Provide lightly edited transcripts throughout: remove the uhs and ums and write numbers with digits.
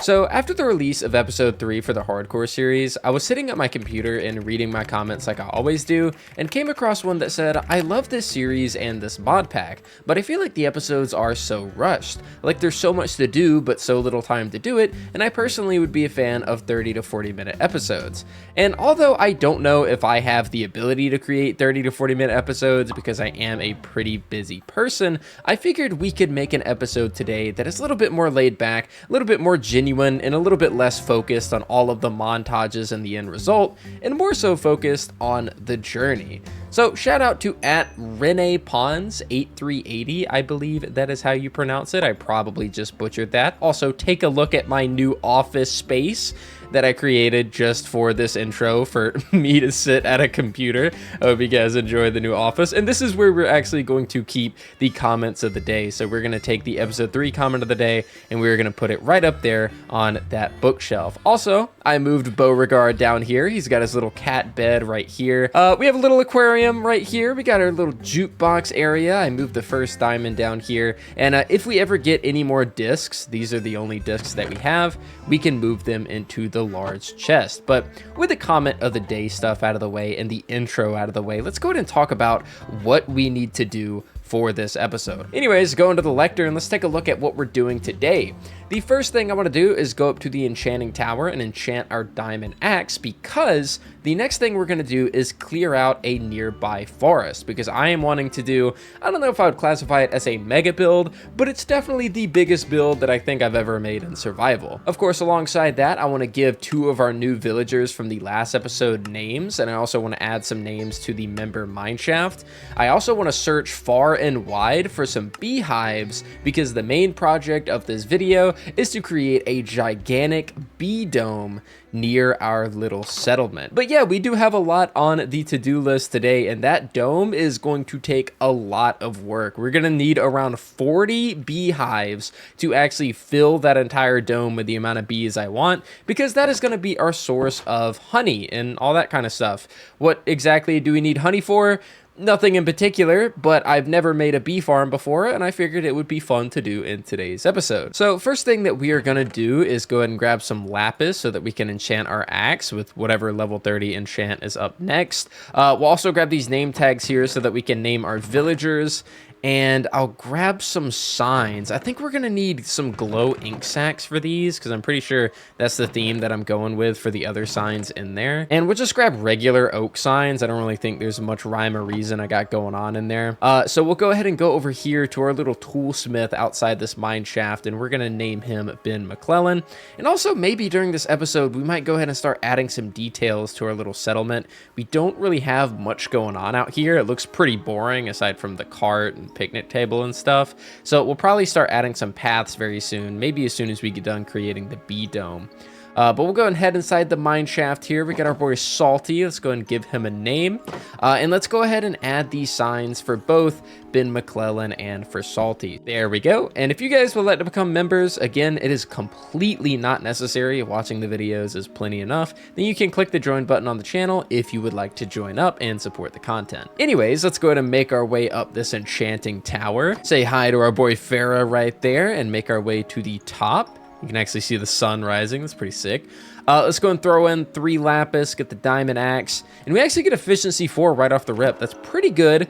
So after the release of episode 3 for the hardcore series, I was sitting at my computer and reading my comments like I always do, and came across one that said, "I love this series and this mod pack, but I feel like the episodes are so rushed. Like there's so much to do, but so little time to do it, and I personally would be a fan of 30 to 40 minute episodes." And although I don't know if I have the ability to create 30 to 40 minute episodes because I am a pretty busy person, I figured we could make an episode today that is a little bit more laid back, a little bit more genuine, and a little bit less focused on all of the montages and the end result, and more so focused on the journey. So shout out to @𝗁𝗍𝗂𝗍𝗍, I believe that is how you pronounce it. I probably just butchered that. Also, take a look at my new office space that I created just for this intro for me to sit at a computer. I hope you guys enjoy the new office. And this is where we're actually going to keep the comments of the day. So we're going to take the episode 3 comment of the day and we're going to put it right up there on that bookshelf. Also, I moved 𝗿𝗲𝗱𝗏 down here. He's got his little cat bed right here. We have a little aquarium right here. We got our little jukebox area. I moved the first diamond down here. And if we ever get any more discs, these are the only discs that we have, we can move them into the large chest. But with the comment of the day stuff out of the way and the intro out of the way, let's go ahead and talk about what we need to do for this episode. Anyways, go into the lector and let's take a look at what we're doing today. The first thing I want to do is go up to the enchanting tower and enchant our diamond axe, because the next thing we're going to do is clear out a nearby forest, because I am wanting to do, I don't know if I would classify it as a mega build, but it's definitely the biggest build that I think I've ever made in survival. Of course, alongside that, I want to give 2 of our new villagers from the last episode names, and I also want to add some names to the member mineshaft. I also want to search far and wide for some beehives, because the main project of this video is to create a gigantic bee dome near our little settlement. But yeah, we do have a lot on the to-do list today, and that dome is going to take a lot of work. We're gonna need around 40 beehives to actually fill that entire dome with the amount of bees I want, because that is gonna be our source of honey and all that kind of stuff. What exactly do we need honey for? Nothing in particular, but I've never made a bee farm before, and I figured it would be fun to do in today's episode. So first thing that we are going to do is go ahead and grab some lapis so that we can enchant our axe with whatever level 30 enchant is up next. We'll also grab these name tags here so that we can name our villagers. And I'll grab some signs. I think we're going to need some glow ink sacks for these, because I'm pretty sure that's the theme that I'm going with for the other signs in there. And we'll just grab regular oak signs. I don't really think there's much rhyme or reason I got going on in there. So we'll go ahead and go over here to our little toolsmith outside this mine shaft, and we're going to name him 𝗵𝗵𝗱𝗏. And also maybe during this episode, we might go ahead and start adding some details to our little settlement. We don't really have much going on out here. It looks pretty boring aside from the cart and picnic table and stuff. So we'll probably start adding some paths very soon, maybe as soon as we get done creating the bee dome. But we'll go ahead and head inside the mine shaft here. We got our boy 𝘁𝗵𝗂𝗕. Let's go ahead and give him a name. And let's go ahead and add these signs for both 𝗵𝗵𝗱𝗏 and for 𝘁𝗵𝗂𝗕. There we go. And if you guys would like to become members, again, it is completely not necessary. Watching the videos is plenty enough. Then you can click the join button on the channel if you would like to join up and support the content. Anyways, let's go ahead and make our way up this enchanting tower. Say hi to our boy 𝗏𝗏 right there and make our way to the top. You can actually see the sun rising. That's pretty sick. Let's go and throw in 3 lapis, get the diamond axe, and we actually get efficiency 4 right off the rip. That's pretty good.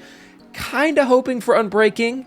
Kind of hoping for unbreaking.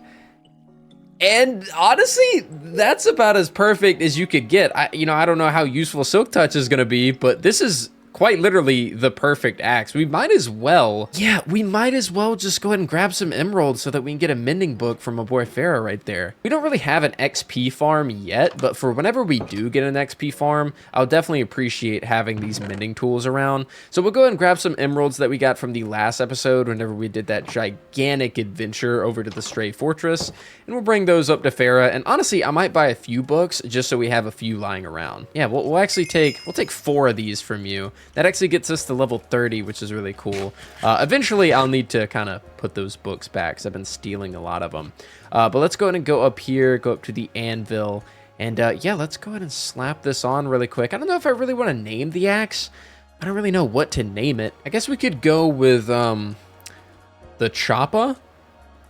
And honestly, that's about as perfect as you could get. I don't know how useful Silk Touch is going to be, but this is quite literally the perfect axe. We might as well just go ahead and grab some emeralds so that we can get a mending book from my boy 𝗏𝗏 right there. We don't really have an XP farm yet, but for whenever we do get an XP farm, I'll definitely appreciate having these mending tools around. So we'll go ahead and grab some emeralds that we got from the last episode whenever we did that gigantic adventure over to the Stray Fortress, and we'll bring those up to 𝗏𝗏. And honestly, I might buy a few books just so we have a few lying around. Yeah, we'll actually take 4 of these from you. That actually gets us to level 30, which is really cool. Eventually, I'll need to kind of put those books back because I've been stealing a lot of them. But let's go ahead and go up here, go up to the anvil. And yeah, let's go ahead and slap this on really quick. I don't know if I really want to name the axe. I don't really know what to name it. I guess we could go with the 𝗁𝗨𝗕𝗏𝗏.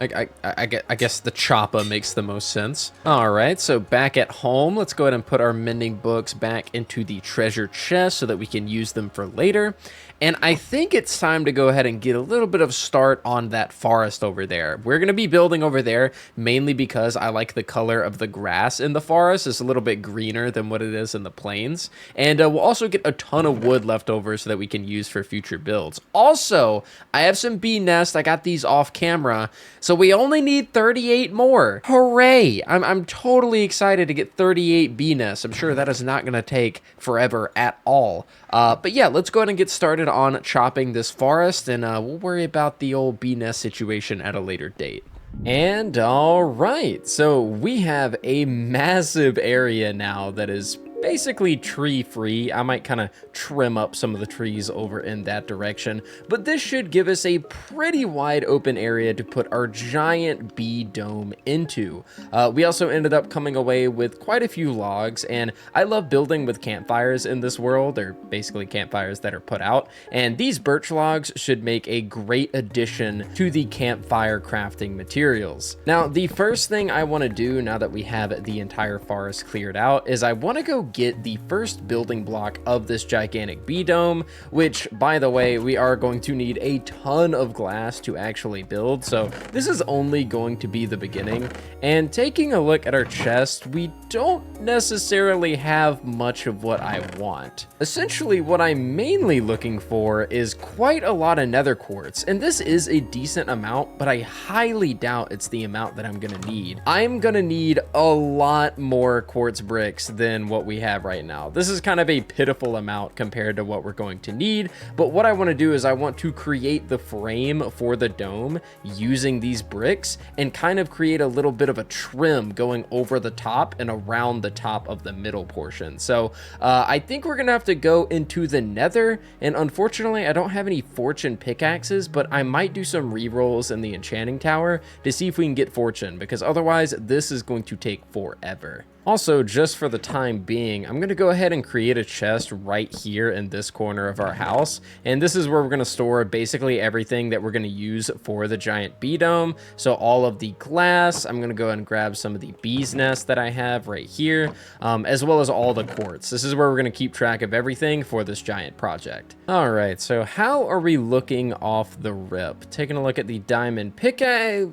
I guess the 𝘁𝗵𝗴 makes the most sense. All right, so back at home, let's go ahead and put our mending books back into the treasure chest so that we can use them for later. And I think it's time to go ahead and get a little bit of start on that forest over there. We're going to be building over there mainly because I like the color of the grass in the forest. It's a little bit greener than what it is in the plains. And we'll also get a ton of wood left over so that we can use for future builds. Also, I have some bee nests. I got these off camera. So we only need 38 more. Hooray! I'm totally excited to get 38 bee nests. I'm sure that is not going to take forever at all. But yeah, let's go ahead and get started on chopping this forest, and we'll worry about the old bee nest situation at a later date. And all right, so we have a massive area now that is basically tree free. I might kind of trim up some of the trees over in that direction, but this should give us a pretty wide open area to put our giant bee dome into. We also ended up coming away with quite a few logs, and I love building with campfires in this world. They're basically campfires that are put out, and these birch logs should make a great addition to the campfire crafting materials. Now, the first thing I want to do now that we have the entire forest cleared out is I want to go get the first building block of this gigantic bee dome, which, by the way, we are going to need a ton of glass to actually build, so this is only going to be the beginning. And taking a look at our chest, we don't necessarily have much of what I want. Essentially, what I'm mainly looking for is quite a lot of nether quartz, and this is a decent amount, but I highly doubt it's the amount that I'm gonna need. I'm gonna need a lot more quartz bricks than what we have right now. This is kind of a pitiful amount compared to what we're going to need, but what I want to do is I want to create the frame for the dome using these bricks and kind of create a little bit of a trim going over the top and around the top of the middle portion. So I think we're gonna have to go into the nether, and unfortunately I don't have any fortune pickaxes, but I might do some rerolls in the enchanting tower to see if we can get fortune, because otherwise this is going to take forever. Also, just for the time being, I'm going to go ahead and create a chest right here in this corner of our house. And this is where we're going to store basically everything that we're going to use for the giant bee dome. So all of the glass, I'm going to go ahead and grab some of the bee's nests that I have right here, as well as all the quartz. This is where we're going to keep track of everything for this giant project. All right, so how are we looking off the rip? Taking a look at the diamond pickaxe.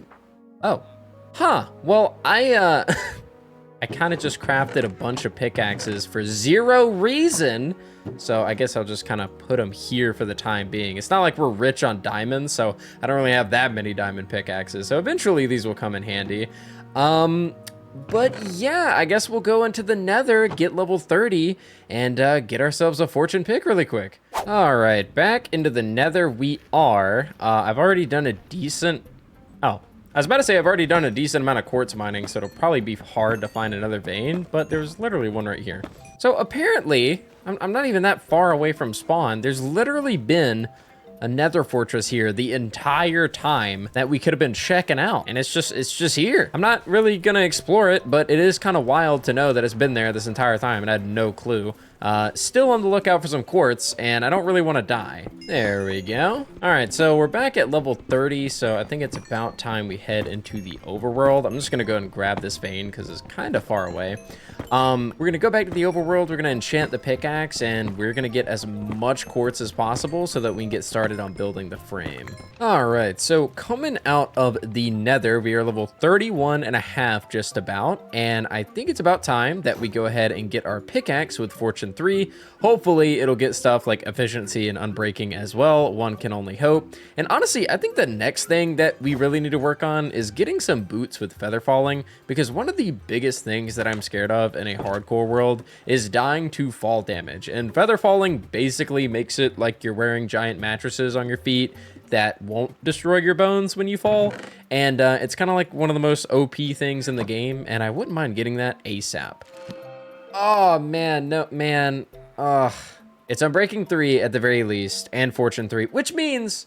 Oh, well, I kind of just crafted a bunch of pickaxes for zero reason. So I guess I'll just kind of put them here for the time being. It's not like we're rich on diamonds, so I don't really have that many diamond pickaxes. So eventually these will come in handy. But yeah, I guess we'll go into the nether, get level 30, and get ourselves a fortune pick really quick. All right, back into the nether we are. I've already done a decent... Oh. I was about to say I've already done a decent amount of quartz mining, so it'll probably be hard to find another vein, but there's literally one right here. So apparently, I'm not even that far away from spawn. There's literally been a nether fortress here the entire time that we could have been checking out, and it's just here. I'm not really gonna explore it, but it is kind of wild to know that it's been there this entire time and I had no clue. Still on the lookout for some quartz, and I don't really want to die. There we go. All right, so we're back at level 30, so I think it's about time we head into the overworld. I'm just gonna go and grab this vein because it's kind of far away. We're gonna go back to the overworld, we're gonna enchant the pickaxe, and we're gonna get as much quartz as possible so that we can get started on building the frame. All right, so coming out of the nether, we are level 31 and a half just about, and I think it's about time that we go ahead and get our pickaxe with fortune 3. Hopefully it'll get stuff like efficiency and unbreaking as well. One can only hope. And honestly, I think the next thing that we really need to work on is getting some boots with feather falling, because one of the biggest things that I'm scared of in a hardcore world is dying to fall damage. And feather falling basically makes it like you're wearing giant mattresses on your feet that won't destroy your bones when you fall. And it's kind of like one of the most OP things in the game, and I wouldn't mind getting that ASAP. Oh man, no man. Ugh. It's Unbreaking 3 at the very least, and Fortune 3, which means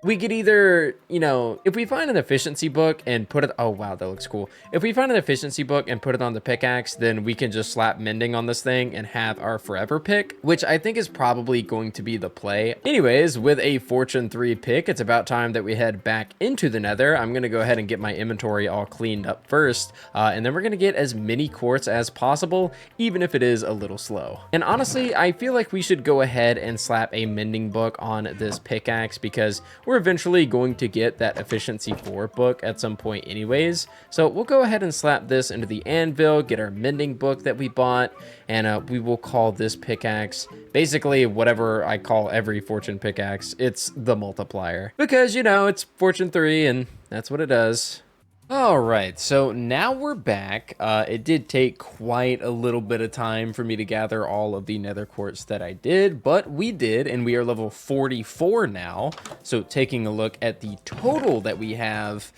We could either, you know, if we find an efficiency book and put it, oh wow, that looks cool. If we find an efficiency book and put it on the pickaxe, then we can just slap mending on this thing and have our forever pick, which I think is probably going to be the play. Anyways, with a Fortune 3 pick, it's about time that we head back into the nether. I'm gonna go ahead and get my inventory all cleaned up first, and then we're gonna get as many quartz as possible, even if it is a little slow. And honestly, I feel like we should go ahead and slap a mending book on this pickaxe because we're eventually going to get that efficiency 4 book at some point anyways. So we'll go ahead and slap this into the anvil, get our mending book that we bought, and we will call this pickaxe basically whatever I call every fortune pickaxe. It's the multiplier because, you know, it's Fortune 3 and that's what it does. All right, so now we're back. It did take quite a little bit of time for me to gather all of the nether quartz that I did, but we did, and we are level 44 now. So taking a look at the total that we have,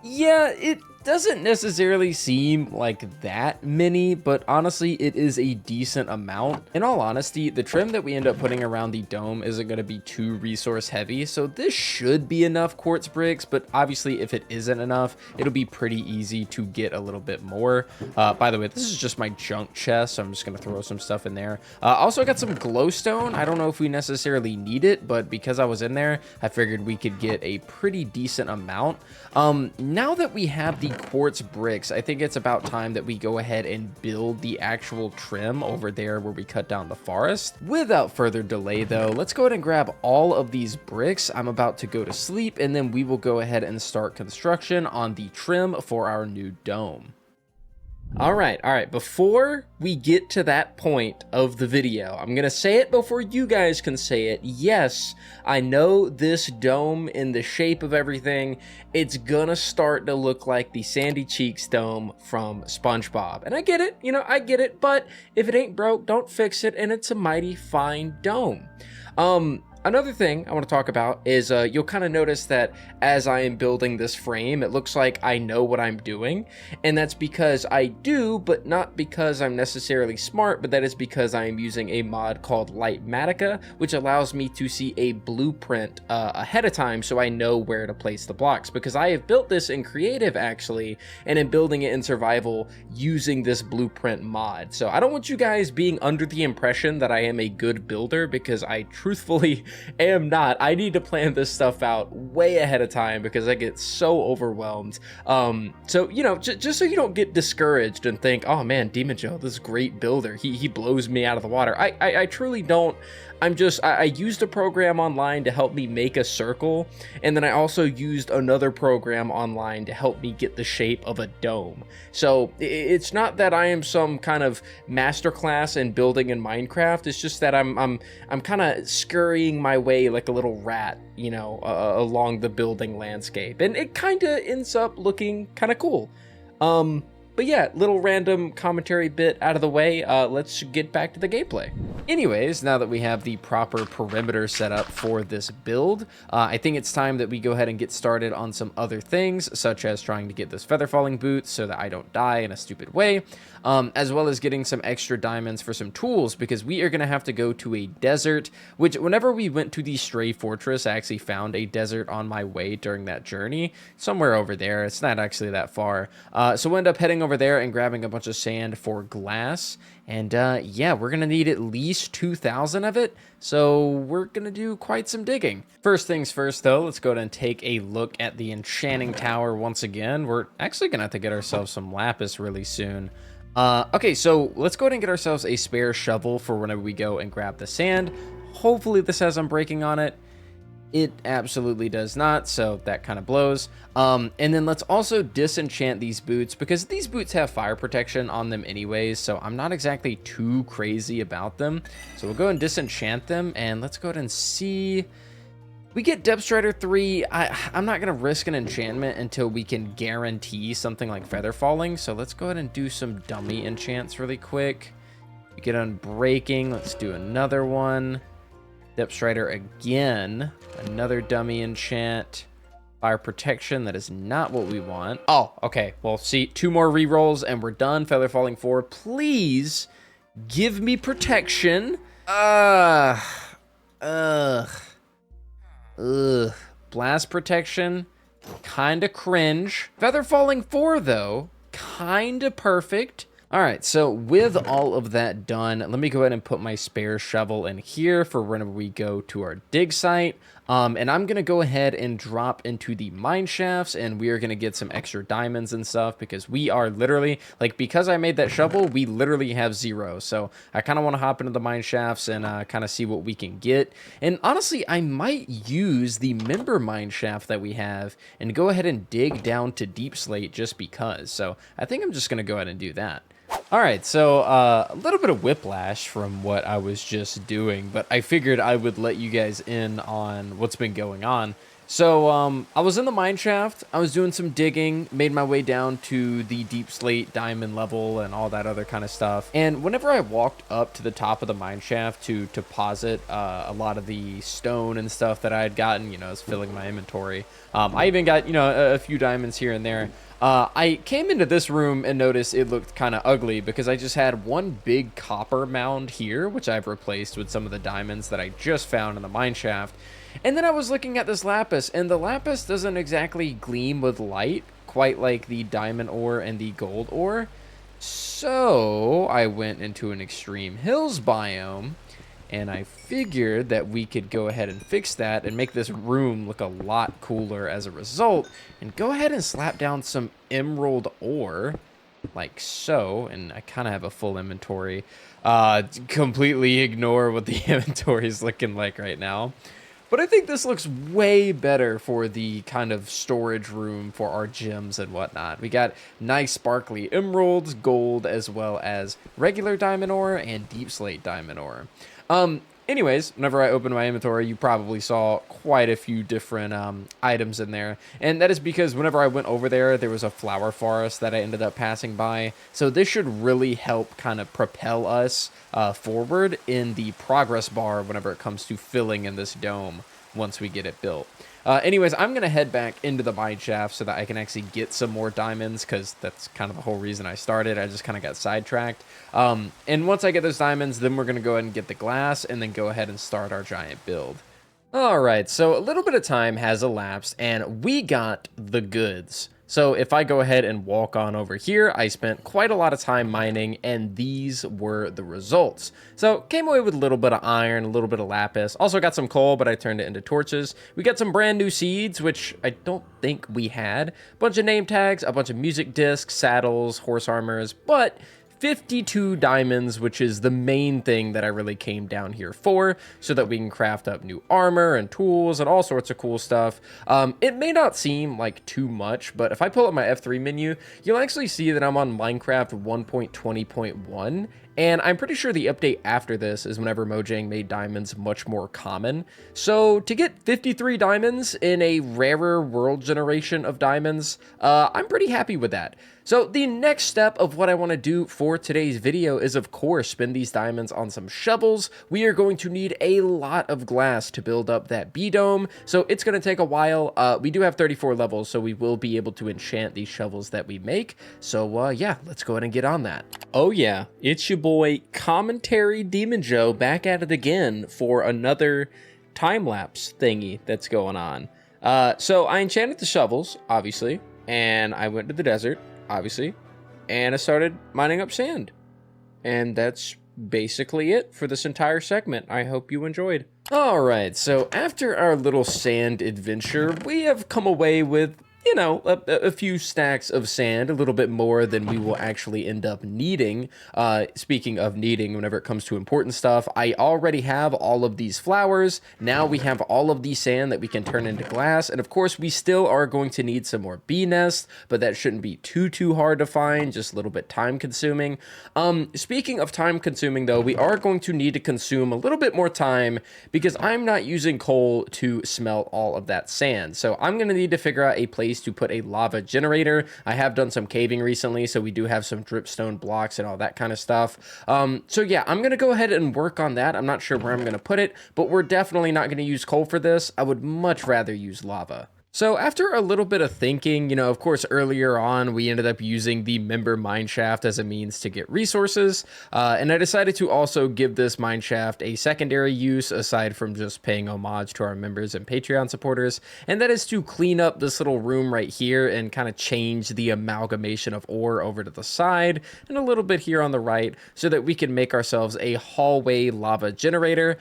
yeah, it doesn't necessarily seem like that many, but honestly, it is a decent amount. In all honesty, the trim that we end up putting around the dome isn't going to be too resource heavy, so this should be enough quartz bricks, but obviously if it isn't enough, it'll be pretty easy to get a little bit more. By the way, this is just my junk chest, so I'm just going to throw some stuff in there. Also, I got some glowstone. I don't know if we necessarily need it, but because I was in there, I figured we could get a pretty decent amount. Now that we have the quartz bricks, I think it's about time that we go ahead and build the actual trim over there where we cut down the forest. Without further delay though, let's go ahead and grab all of these bricks. I'm about to go to sleep, and then we will go ahead and start construction on the trim for our new dome. All right, before we get to that point of the video, I'm gonna say it before you guys can say it. Yes, I know this dome in the shape of everything, it's gonna start to look like the Sandy Cheeks dome from SpongeBob. And I get it, you know, I get it, but if it ain't broke, don't fix it, and it's a mighty fine dome. Another thing I want to talk about is you'll kind of notice that as I am building this frame, it looks like I know what I'm doing. And that's because I do, but not because I'm necessarily smart, but that is because I am using a mod called 𝗏𝗏𝗏𝗏, which allows me to see a blueprint ahead of time so I know where to place the blocks. Because I have built this in creative actually, and am building it in survival using this blueprint mod. So I don't want you guys being under the impression that I am a good builder, because I truthfully am not. I need to plan this stuff out way ahead of time because I get so overwhelmed. So, you know, just so you don't get discouraged and think, oh man, Demon Joe, this great builder, he blows me out of the water. I truly don't. I used a program online to help me make a circle, and then I also used another program online to help me get the shape of a dome. So it's not that I am some kind of masterclass in building in Minecraft. It's just that I'm kind of scurrying my way like a little rat, you know, along the building landscape, and it kind of ends up looking kind of cool. But yeah, little random commentary bit out of the way, let's get back to the gameplay. Anyways, now that we have the proper perimeter set up for this build, I think it's time that we go ahead and get started on some other things, such as trying to get this feather falling boots so that I don't die in a stupid way, as well as getting some extra diamonds for some tools, because we are going to have to go to a desert, which whenever we went to the Stray Fortress, I actually found a desert on my way during that journey, somewhere over there. It's not actually that far. So we'll end up heading over there and grabbing a bunch of sand for glass. And yeah, we're gonna need at least 2,000 of it, so we're gonna do quite some digging. First things first though, let's go ahead and take a look at the enchanting tower once again. We're actually gonna have to get ourselves some lapis really soon. Okay, so let's go ahead and get ourselves a spare shovel for whenever we go and grab the sand. Hopefully this has unbreaking on it. It absolutely does not, so that kind of blows. And then let's also disenchant these boots, because these boots have fire protection on them anyways, so I'm not exactly too crazy about them. So we'll go and disenchant them, and let's go ahead and see. We get Depth Strider 3. I'm not going to risk an enchantment until we can guarantee something like feather falling, so let's go ahead and do some dummy enchants really quick. We get Unbreaking. Let's do another one. Depth Strider again, another dummy enchant. Fire protection, that is not what we want. Oh, okay, well, see, 2 more rerolls and we're done. Feather Falling 4, please give me protection. Blast protection, kind of cringe. Feather falling 4, though, kind of perfect. All right, so with all of that done, let me go ahead and put my spare shovel in here for whenever we go to our dig site. And I'm going to go ahead and drop into the mine shafts, and we are going to get some extra diamonds and stuff because we are literally, like, because I made that shovel, we literally have 0. So I kind of want to hop into the mine shafts and kind of see what we can get. And honestly, I might use the member mine shaft that we have and go ahead and dig down to deep slate just because. So I think I'm just going to go ahead and do that. All right, so a little bit of whiplash from what I was just doing, but I figured I would let you guys in on what's been going on. So I was in the mine shaft, I was doing some digging, made my way down to the deep slate diamond level and all that other kind of stuff. And whenever I walked up to the top of the mine shaft to deposit a lot of the stone and stuff that I had gotten, you know, I was filling my inventory. I even got, you know, a few diamonds here and there. I came into this room and noticed it looked kind of ugly because I just had one big copper mound here, which I've replaced with some of the diamonds that I just found in the mine shaft. And then I was looking at this lapis, and the lapis doesn't exactly gleam with light, quite like the diamond ore and the gold ore. So I went into an extreme hills biome, and I figured that we could go ahead and fix that and make this room look a lot cooler as a result, and go ahead and slap down some emerald ore, like so. And I kind of have a full inventory. Completely ignore what the inventory is looking like right now. But I think this looks way better for the kind of storage room for our gems and whatnot. We got nice sparkly emeralds, gold, as well as regular diamond ore and deep slate diamond ore. Anyways, whenever I opened my inventory, you probably saw quite a few different items in there. And that is because whenever I went over there, there was a flower forest that I ended up passing by. So this should really help kind of propel us forward in the progress bar whenever it comes to filling in this dome once we get it built. Anyways, I'm going to head back into the mine shaft so that I can actually get some more diamonds, because that's kind of the whole reason I started. I just kind of got sidetracked. And once I get those diamonds, then we're going to go ahead and get the glass and then go ahead and start our giant build. All right, so a little bit of time has elapsed and we got the goods. So if I go ahead and walk on over here, I spent quite a lot of time mining, and these were the results. So came away with a little bit of iron, a little bit of lapis. Also got some coal, but I turned it into torches. We got some brand new seeds, which I don't think we had. A bunch of name tags, a bunch of music discs, saddles, horse armors, but 52 diamonds, which is the main thing that I really came down here for, so that we can craft up new armor and tools and all sorts of cool stuff. It may not seem like too much, but if I pull up my F3 menu, you'll actually see that I'm on Minecraft 1.20.1, and I'm pretty sure the update after this is whenever Mojang made diamonds much more common. So to get 53 diamonds in a rarer world generation of diamonds, I'm pretty happy with that. So the next step of what I want to do for today's video is, of course, spend these diamonds on some shovels. We are going to need a lot of glass to build up that B-dome, so it's going to take a while. We do have 34 levels, so we will be able to enchant these shovels that we make. So yeah, let's go ahead and get on that. Oh yeah, it's your boy Commentary Demon Joe back at it again for another time-lapse thingy that's going on. So I enchanted the shovels, obviously, and I went to the desert, obviously, and I started mining up sand. And that's basically it for this entire segment. I hope you enjoyed. Alright, so after our little sand adventure, we have come away with, you know, a few stacks of sand, a little bit more than we will actually end up needing. Speaking of needing, whenever it comes to important stuff, I already have all of these flowers. Now we have all of the sand that we can turn into glass. And of course, we still are going to need some more bee nests, but that shouldn't be too hard to find, just a little bit time consuming. Speaking of time consuming though, we are going to need to consume a little bit more time because I'm not using coal to smelt all of that sand. So I'm going to need to figure out a place to put a lava generator. I have done some caving recently, so we do have some dripstone blocks and all that kind of stuff. So yeah, I'm gonna go ahead and work on that. I'm not sure where I'm gonna put it, but we're definitely not gonna use coal for this. I would much rather use lava. So after a little bit of thinking, of course, earlier on, we ended up using the member mineshaft as a means to get resources. And I decided to also give this mineshaft a secondary use aside from just paying homage to our members and Patreon supporters. And that is to clean up this little room right here and kind of change the amalgamation of ore over to the side and a little bit here on the right so that we can make ourselves a hallway lava generator.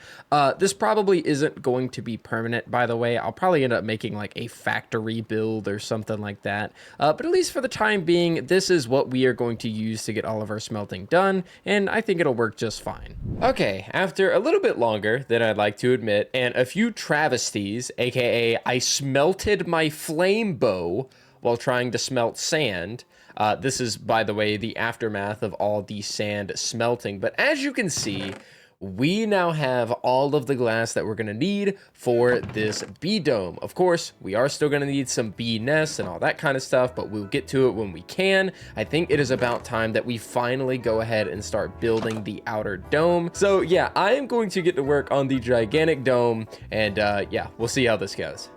This probably isn't going to be permanent, by the way. I'll probably end up making like a factory build or something like that. But at least for the time being, this is what we are going to use to get all of our smelting done, and I think it'll work just fine. Okay, after a little bit longer than I'd like to admit, and a few travesties, aka I smelted my flame bow while trying to smelt sand. This is, by the way, the aftermath of all the sand smelting, but as you can see, we now have all of the glass that we're going to need for this bee dome. Of course, we are still going to need some bee nests and all that kind of stuff, but we'll get to it when we can. I think it is about time that we finally go ahead and start building the outer dome. So yeah, I am going to get to work on the gigantic dome, and yeah, we'll see how this goes.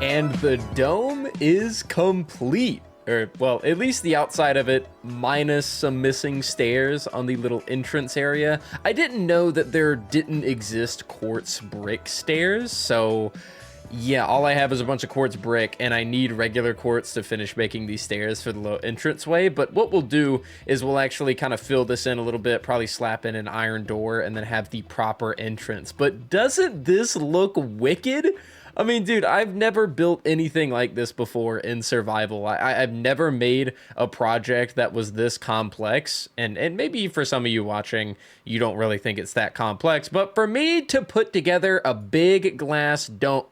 And the dome is complete. Or, well, at least the outside of it, minus some missing stairs on the little entrance area. I didn't know that there didn't exist quartz brick stairs, so yeah, all I have is a bunch of quartz brick, and I need regular quartz to finish making these stairs for the little entranceway. But what we'll do is we'll actually kind of fill this in a little bit, probably slap in an iron door, and then have the proper entrance. But doesn't this look wicked? I mean, dude, I've never built anything like this before in survival. I've never made a project that was this complex, and maybe for some of you watching, you don't really think it's that complex, but for me to put together a big glass dome,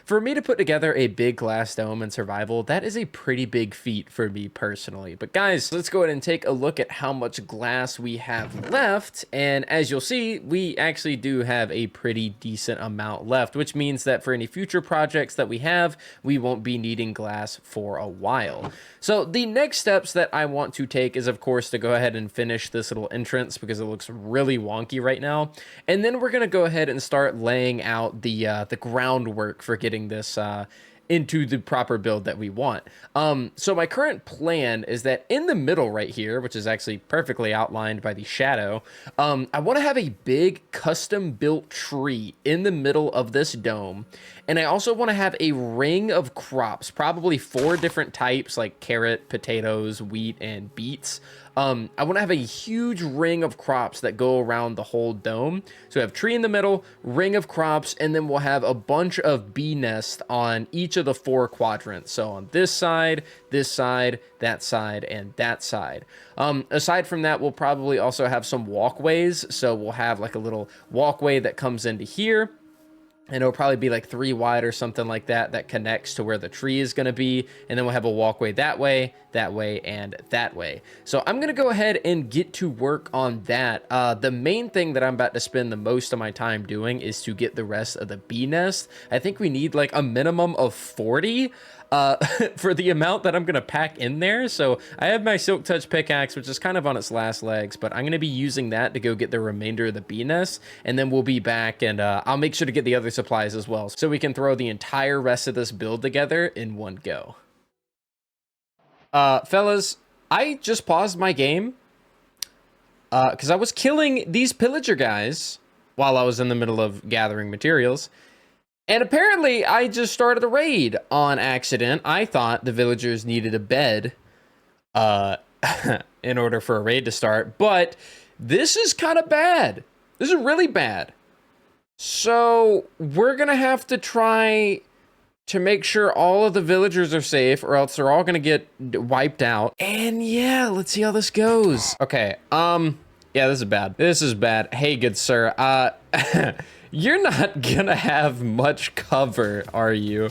in survival, that is a pretty big feat for me personally. But guys, let's go ahead and take a look at how much glass we have left. And as you'll see, we actually do have a pretty decent amount left, which means that for any future projects that we have, we won't be needing glass for a while. So the next steps that I want to take is, of course, to go ahead and finish this little entrance because it looks really wonky right now. And then we're going to go ahead and start laying out the groundwork for getting this into the proper build that we want. So my current plan is that in the middle right here, which is actually perfectly outlined by the shadow, I want to have a big custom built tree in the middle of this dome. And I also want to have a ring of crops, probably 4 different types like carrot, potatoes, wheat, and beets. I want to have a huge ring of crops that go around the whole dome. So we have tree in the middle, ring of crops, and then we'll have a bunch of bee nests on each of the 4 quadrants. So on this side, that side, and that side. Aside from that, we'll probably also have some walkways. So we'll have like a little walkway that comes into here. And it'll probably be like 3 wide or something like that, that connects to where the tree is going to be. And then we'll have a walkway that way, and that way. So I'm going to go ahead and get to work on that. The main thing that I'm about to spend the most of my time doing is to get the rest of the bee nest. I think we need like a minimum of 40 for the amount that I'm going to pack in there. So I have my Silk Touch pickaxe, which is kind of on its last legs, but I'm going to be using that to go get the remainder of the bee nest. And then we'll be back, and I'll make sure to get the other supplies as well, so we can throw the entire rest of this build together in one go. Fellas, I just paused my game because I was killing these pillager guys while I was in the middle of gathering materials. And apparently, I just started a raid on accident. I thought the villagers needed a bed in order for a raid to start. But this is kind of bad. This is really bad. So we're going to have to try to make sure all of the villagers are safe, or else they're all going to get wiped out. And yeah, let's see how this goes. Okay, Yeah, this is bad. This is bad. Hey, good sir. You're not gonna have much cover, are you?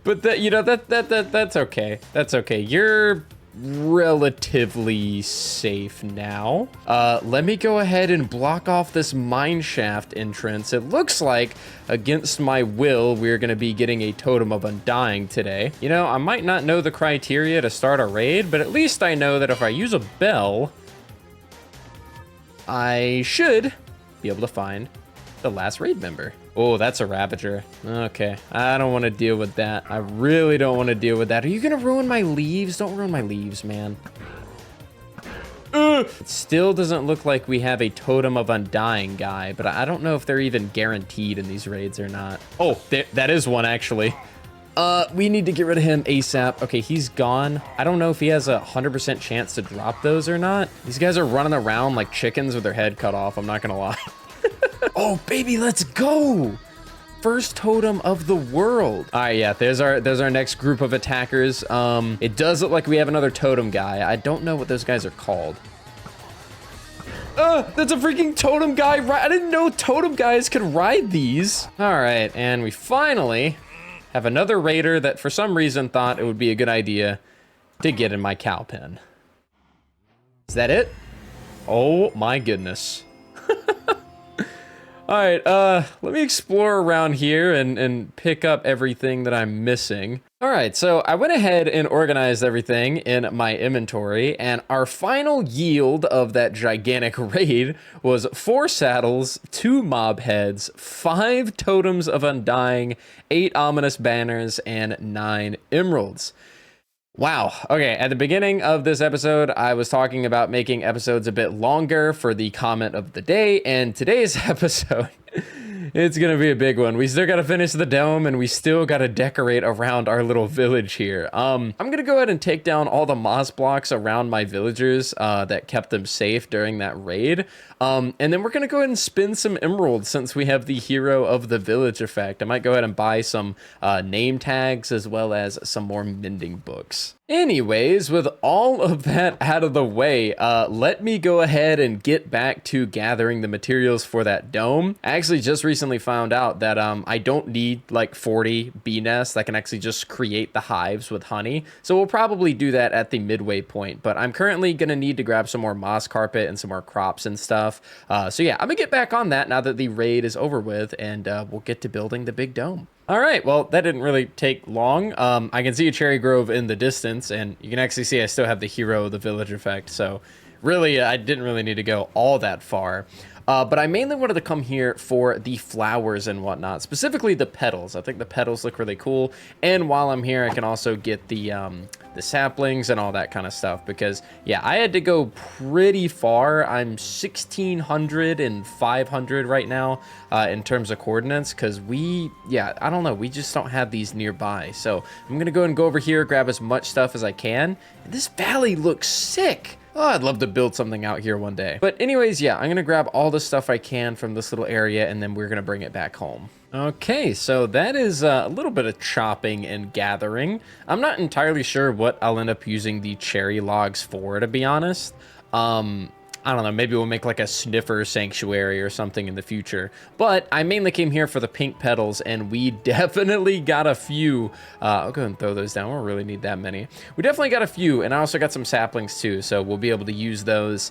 But that, you know, that's okay. That's okay. You're relatively safe now. Let me go ahead and block off this mine shaft entrance. It looks like, against my will, we're gonna be getting a Totem of Undying today. You know, I might not know the criteria to start a raid, but at least I know that if I use a bell, I should be able to find the last raid member. Oh, that's a Ravager. Okay, I don't want to deal with that. I really don't want to deal with that. Are you gonna ruin my leaves? Don't ruin my leaves, man. It still doesn't look like we have a Totem of Undying guy, but I don't know if they're even guaranteed in these raids or not. Oh, that is one, actually. We need to get rid of him ASAP. Okay, he's gone. I don't know if he has a 100% chance to drop those or not. These guys are running around like chickens with their head cut off, I'm not gonna lie. Oh, baby, let's go. First totem of the world. All right, yeah, there's our next group of attackers. It does look like we have another totem guy. I don't know what those guys are called. That's a freaking totem guy. I didn't know totem guys could ride these. All right, and we finally have another raider that for some reason thought it would be a good idea to get in my cow pen. Is that it? Oh my goodness. All right, let me explore around here and pick up everything that I'm missing. All right, so I went ahead and organized everything in my inventory, and our final yield of that gigantic raid was 4 saddles, 2 mob heads, 5 totems of undying, 8 ominous banners, and 9 emeralds. Wow. Okay, at the beginning of this episode, I was talking about making episodes a bit longer for the comment of the day, and today's episode, it's gonna be a big one. We still gotta finish the dome, and we still gotta decorate around our little village here. I'm gonna go ahead and take down all the moss blocks around my villagers that kept them safe during that raid. And then we're gonna go ahead and spin some emeralds since we have the hero of the village effect. I might go ahead and buy some name tags as well as some more mending books. Anyways, with all of that out of the way, let me go ahead and get back to gathering the materials for that dome. I actually just recently found out that I don't need like 40 bee nests. I can actually just create the hives with honey. So we'll probably do that at the midway point, but I'm currently gonna need to grab some more moss carpet and some more crops and stuff. So yeah, I'm gonna get back on that now that the raid is over with, and we'll get to building the big dome. All right, well, that didn't really take long. I can see a cherry grove in the distance, and you can actually see I still have the hero of the village effect, so really, I didn't really need to go all that far. But I mainly wanted to come here for the flowers and whatnot, specifically the petals. I think the petals look really cool, and while I'm here, I can also get the saplings and all that kind of stuff, because yeah, I had to go pretty far. I'm 1600 and 500 right now in terms of coordinates, because I don't know, we just don't have these nearby. So I'm gonna go and go over here, grab as much stuff as I can. And this valley looks sick. Oh, I'd love to build something out here one day. But anyways, yeah, I'm gonna grab all the stuff I can from this little area, and then we're gonna bring it back home. Okay, so that is a little bit of chopping and gathering. I'm not entirely sure what I'll end up using the cherry logs for, to be honest. I don't know, maybe we'll make like a sniffer sanctuary or something in the future. But I mainly came here for the pink petals, and we definitely got a few. I'll go ahead and throw those down. We don't really need that many. We definitely got a few, and I also got some saplings too, so we'll be able to use those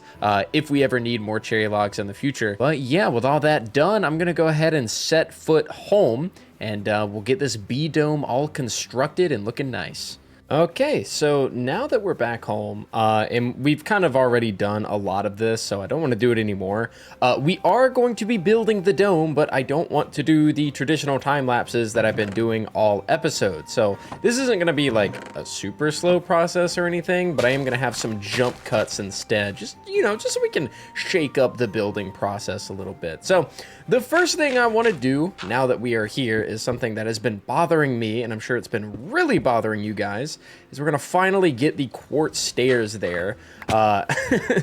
if we ever need more cherry logs in the future. But yeah, with all that done, I'm gonna go ahead and set foot home, and we'll get this bee dome all constructed and looking nice. Okay, so now that we're back home, and we've kind of already done a lot of this, so I don't want to do it anymore. We are going to be building the dome, but I don't want to do the traditional time lapses that I've been doing all episodes. So this isn't going to be like a super slow process or anything, but I am going to have some jump cuts instead, just, you know, just so we can shake up the building process a little bit. So the first thing I want to do now that we are here is something that has been bothering me, and I'm sure it's been really bothering you guys. is we're gonna finally get the quartz stairs there.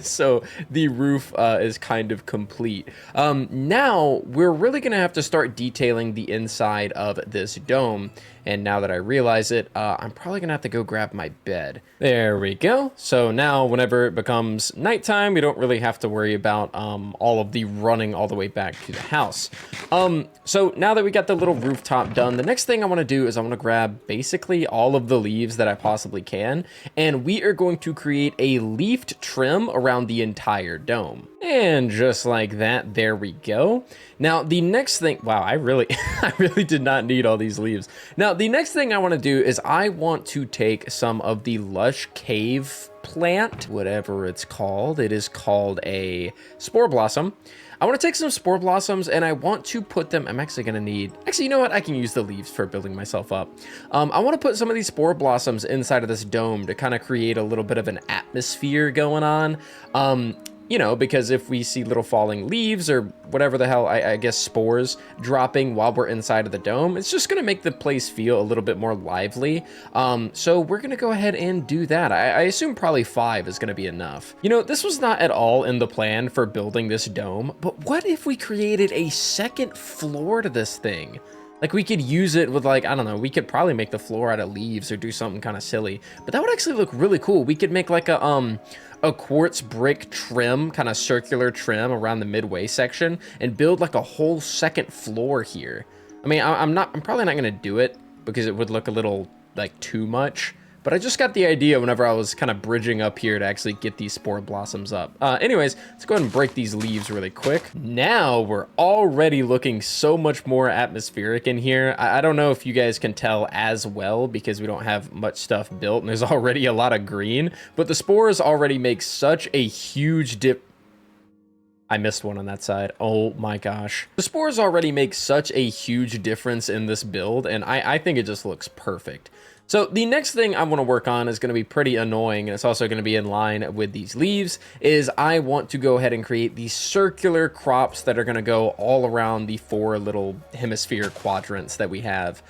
So the roof is kind of complete. Now we're really gonna have to start detailing the inside of this dome. And now that I realize it, I'm probably gonna have to go grab my bed. There we go. So now whenever it becomes nighttime, we don't really have to worry about all of the running all the way back to the house. So now that we got the little rooftop done, the next thing I wanna do is I wanna grab basically all of the leaves that I possibly can, and we are going to create a leafed trim around the entire dome. And just like that, there we go. Now the next thing, wow, I really did not need all these leaves. Now the next thing I want to do is I want to take some of the lush cave plant, whatever it's called. It is called a spore blossom. I want to take some spore blossoms and I want to put them, I'm actually going to need, actually, you know what? I can use the leaves for building myself up. I want to put some of these spore blossoms inside of this dome to kind of create a little bit of an atmosphere going on. You know, because if we see little falling leaves or whatever the hell, I guess spores dropping while we're inside of the dome, it's just going to make the place feel a little bit more lively. So we're going to go ahead and do that. I assume probably 5 is going to be enough. You know, this was not at all in the plan for building this dome, but what if we created a second floor to this thing? Like, we could use it with, like, I don't know, we could probably make the floor out of leaves or do something kind of silly, but that would actually look really cool. We could make like a quartz brick trim, kind of circular trim around the midway section and build like a whole second floor here. I mean, I'm probably not gonna do it because it would look a little like too much, but I just got the idea whenever I was kind of bridging up here to actually get these spore blossoms up. Anyways, let's go ahead and break these leaves really quick. Now we're already looking so much more atmospheric in here. I don't know if you guys can tell as well because we don't have much stuff built and there's already a lot of green, but the spores already make such a huge dip. I missed one on that side. Oh my gosh. The spores already make such a huge difference in this build, and I think it just looks perfect. So the next thing I want to work on is going to be pretty annoying, and it's also going to be in line with these leaves, is I want to go ahead and create these circular crops that are going to go all around the 4 little hemisphere quadrants that we have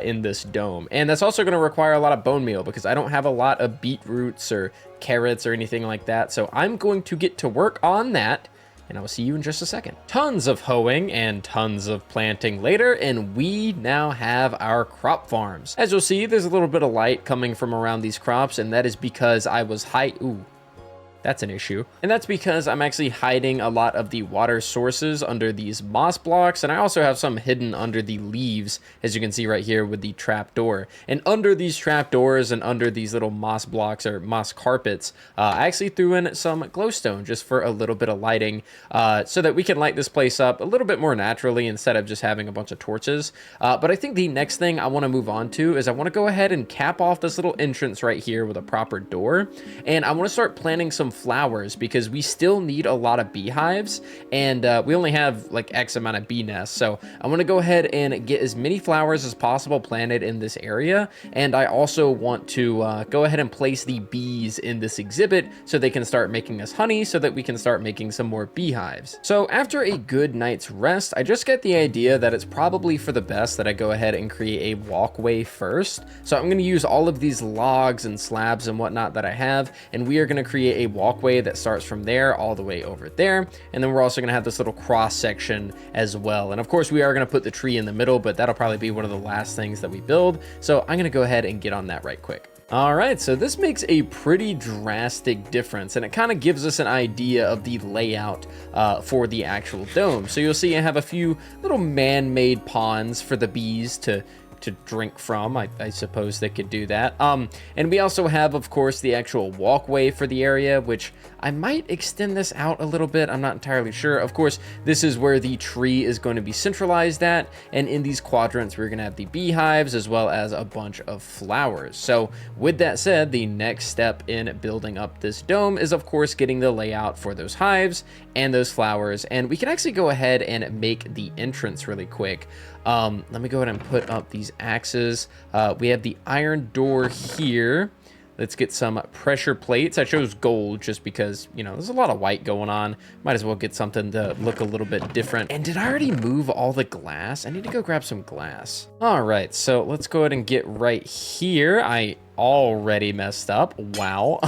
in this dome. And that's also going to require a lot of bone meal because I don't have a lot of beetroots or carrots or anything like that. So I'm going to get to work on that, and I will see you in just a second. Tons of hoeing and tons of planting later, and we now have our crop farms. As you'll see, there's a little bit of light coming from around these crops, and that is because I was ooh. That's an issue. And that's because I'm actually hiding a lot of the water sources under these moss blocks, and I also have some hidden under the leaves, as you can see right here with the trap door. And under these trap doors and under these little moss blocks or moss carpets, I actually threw in some glowstone just for a little bit of lighting, so that we can light this place up a little bit more naturally instead of just having a bunch of torches. But I think the next thing I want to move on to is I want to go ahead and cap off this little entrance right here with a proper door, and I want to start planting some flowers because we still need a lot of beehives, and we only have like X amount of bee nests. So I want to go ahead and get as many flowers as possible planted in this area, and I also want to go ahead and place the bees in this exhibit so they can start making us honey so that we can start making some more beehives. So after a good night's rest, I just get the idea that it's probably for the best that I go ahead and create a walkway first. So I'm going to use all of these logs and slabs and whatnot that I have, and we are going to create a walkway that starts from there all the way over there, and then we're also going to have this little cross section as well. And of course we are going to put the tree in the middle, but that'll probably be one of the last things that we build, so I'm going to go ahead and get on that right quick. All right, so this makes a pretty drastic difference, and it kind of gives us an idea of the layout for the actual dome. So you'll see I have a few little man-made ponds for the bees to drink from. I suppose they could do that. And we also have, of course, the actual walkway for the area, which I might extend this out a little bit. I'm not entirely sure. Of course, this is where the tree is going to be centralized at. And in these quadrants, we're going to have the beehives as well as a bunch of flowers. So with that said, the next step in building up this dome is, of course, getting the layout for those hives and those flowers. And we can actually go ahead and make the entrance really quick. Let me go ahead and put up these axes. We have the iron door here. Let's get some pressure plates. I chose gold just because, you know, there's a lot of white going on. Might as well get something to look a little bit different. And did I already move all the glass? I need to go grab some glass. All right, so let's go ahead and get right here. I already messed up. Wow.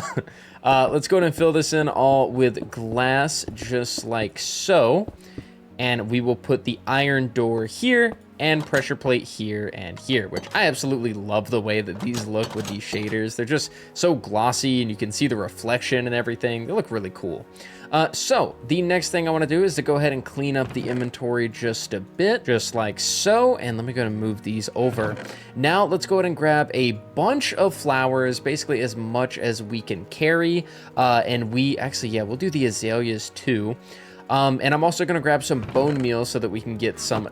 Let's go ahead and fill this in all with glass, just like so. And we will put the iron door here and pressure plate here and here, which I absolutely love the way that these look with these shaders. They're just so glossy and you can see the reflection and everything. They look really cool. So the next thing I want to do is to go ahead and clean up the inventory just a bit, just like so. And let me go ahead and move these over. Now let's go ahead and grab a bunch of flowers, basically as much as we can carry. And we actually, yeah, we'll do the azaleas too. And I'm also going to grab some bone meal so that we can get some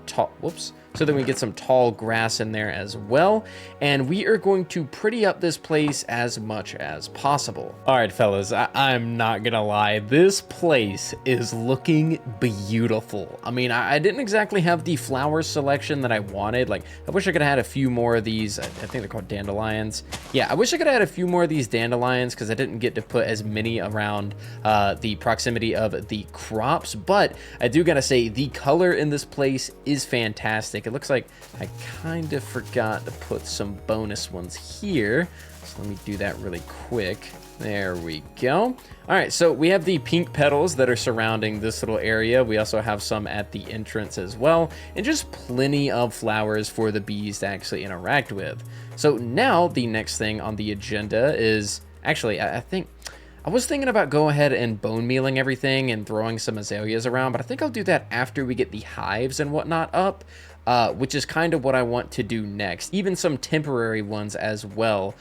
so that we get some tall grass in there as well. And we are going to pretty up this place as much as possible. All right, fellas, I'm not gonna lie. This place is looking beautiful. I mean, I didn't exactly have the flower selection that I wanted. Like, I wish I could have had a few more of these. I think they're called dandelions. Yeah, I wish I could have had a few more of these dandelions because I didn't get to put as many around the proximity of the crops. But I do gotta say, the color in this place is fantastic. It looks like I kind of forgot to put some bonus ones here. So let me do that really quick. There we go. All right, so we have the pink petals that are surrounding this little area. We also have some at the entrance as well, and just plenty of flowers for the bees to actually interact with. So now the next thing on the agenda is, actually, I think, I was thinking about going ahead and bone mealing everything and throwing some azaleas around, but I think I'll do that after we get the hives and whatnot up. Which is kind of what I want to do next. Even some temporary ones as well,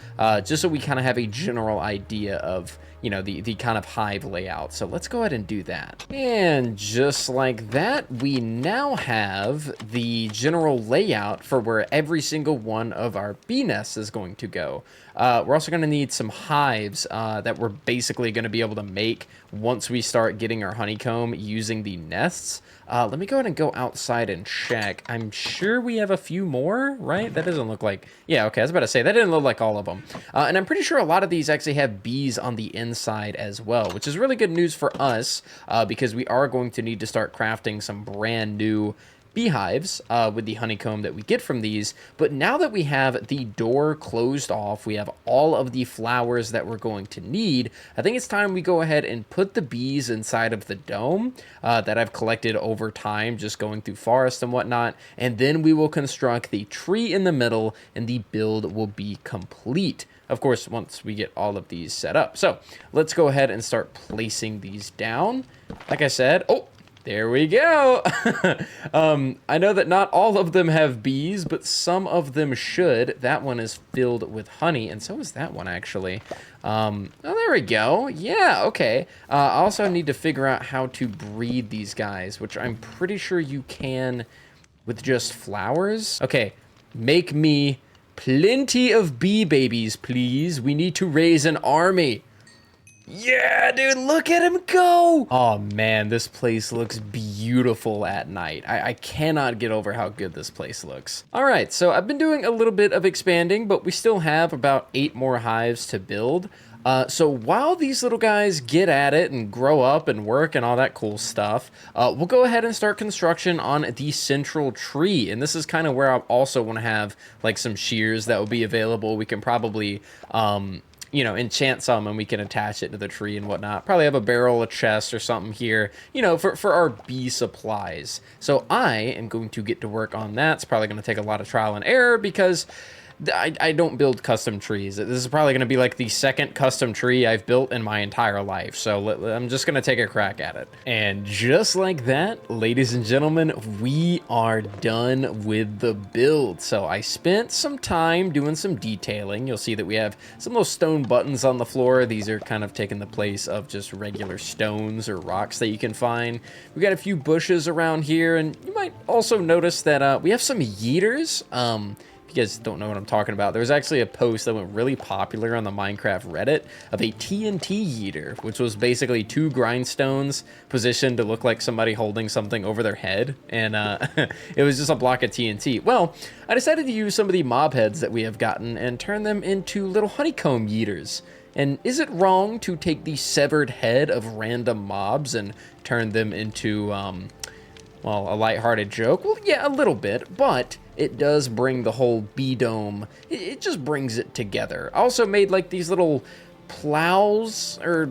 just so we kind of have a general idea of, you know, the kind of hive layout. So let's go ahead and do that. And just like that, we now have the general layout for where every single one of our bee nests is going to go. We're also going to need some hives that we're basically going to be able to make once we start getting our honeycomb using the nests. Let me go ahead and go outside and check. I'm sure we have a few more, right? That doesn't look like... Yeah, okay, I was about to say, that didn't look like all of them. And I'm pretty sure a lot of these actually have bees on the inside as well, which is really good news for us because we are going to need to start crafting some brand new beehives with the honeycomb that we get from these. But now that we have the door closed off, we have all of the flowers that we're going to need, I think it's time we go ahead and put the bees inside of the dome that I've collected over time, just going through forest and whatnot, and then we will construct the tree in the middle and the build will be complete. Of course, once we get all of these set up. So let's go ahead and start placing these down. Like I said, oh, there we go. I know that not all of them have bees, but some of them should. That one is filled with honey, and so is that one, actually. Oh, there we go. Yeah, okay. I also need to figure out how to breed these guys, which I'm pretty sure you can with just flowers. Okay, make me plenty of bee babies, please. We need to raise an army. Yeah, dude, look at him go. Oh, man, this place looks beautiful at night. I cannot get over how good this place looks. All right, so I've been doing a little bit of expanding, but we still have about 8 more hives to build. So while these little guys get at it and grow up and work and all that cool stuff, we'll go ahead and start construction on the central tree. And this is kind of where I also want to have like some shears that will be available. We can probably, you know, enchant some and we can attach it to the tree and whatnot. Probably have a barrel, a chest or something here, you know, for our bee supplies. So I am going to get to work on that. It's probably going to take a lot of trial and error because I don't build custom trees. This is probably going to be like the second custom tree I've built in my entire life. So I'm just going to take a crack at it. And just like that, ladies and gentlemen, we are done with the build. So I spent some time doing some detailing. You'll see that we have some little stone buttons on the floor. These are kind of taking the place of just regular stones or rocks that you can find. We got a few bushes around here, and you might also notice that we have some yeeters. you guys don't know what I'm talking about, there was actually a post that went really popular on the Minecraft Reddit of a TNT yeeter, which was basically 2 grindstones positioned to look like somebody holding something over their head, and it was just a block of TNT. Well, I decided to use some of the mob heads that we have gotten and turn them into little honeycomb yeeters. And is it wrong to take the severed head of random mobs and turn them into, well, a lighthearted joke? Well, yeah, a little bit, but it does bring the whole B-dome, it just brings it together. I also made like these little plows or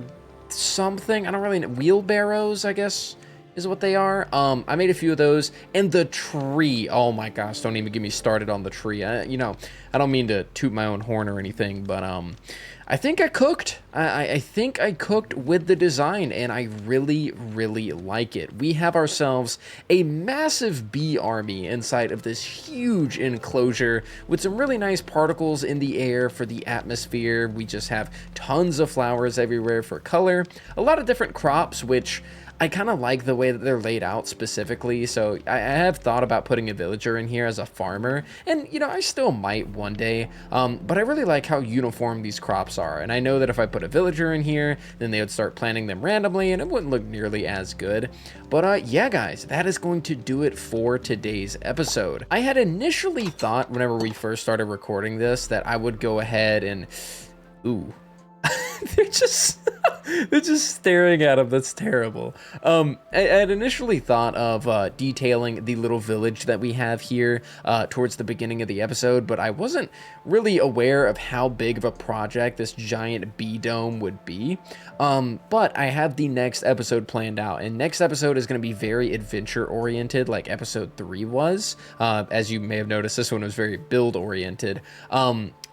something, I don't really know, wheelbarrows, I guess is what they are. I made a few of those, and the tree, oh my gosh, don't even get me started on the tree. You know, I don't mean to toot my own horn or anything, but I think I cooked. I think I cooked with the design, and I really, really like it. We have ourselves a massive bee army inside of this huge enclosure with some really nice particles in the air for the atmosphere. We just have tons of flowers everywhere for color, a lot of different crops, which I kind of like the way that they're laid out specifically, so I have thought about putting a villager in here as a farmer, and you know, I still might one day, but I really like how uniform these crops are, and I know that if I put a villager in here, then they would start planting them randomly, and it wouldn't look nearly as good. But yeah, guys, that is going to do it for today's episode. I had initially thought, whenever we first started recording this, that I would go ahead and, ooh, they're just staring at him. That's terrible. I had initially thought of detailing the little village that we have here towards the beginning of the episode, but I wasn't really aware of how big of a project this giant bee dome would be. But I have the next episode planned out, and next episode is going to be very adventure oriented, like episode 3 was. As you may have noticed, this one was very build oriented.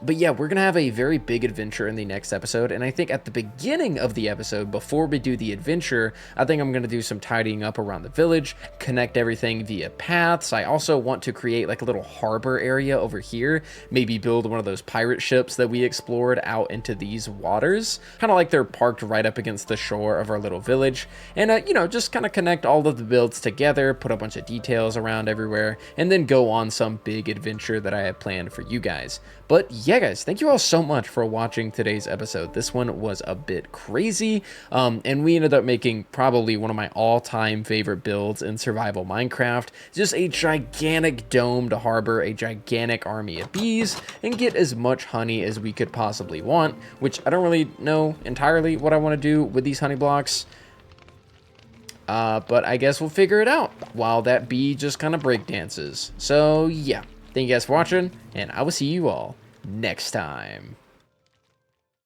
But yeah, we're going to have a very big adventure in the next episode, and I think at the beginning of the episode, before we do the adventure, I think I'm going to do some tidying up around the village, connect everything via paths. I also want to create like a little harbor area over here, maybe build one of those pirate ships that we explored out into these waters, kind of like they're parked right up against the shore of our little village, and you know, just kind of connect all of the builds together, put a bunch of details around everywhere, and then go on some big adventure that I have planned for you guys. But yeah, guys, thank you all so much for watching today's episode. This one was a bit crazy, and we ended up making probably one of my all-time favorite builds in survival Minecraft. Just a gigantic dome to harbor a gigantic army of bees and get as much honey as we could possibly want, which I don't really know entirely what I want to do with these honey blocks. But I guess we'll figure it out while that bee just kind of breakdances. So yeah. Thank you guys for watching, and I will see you all next time.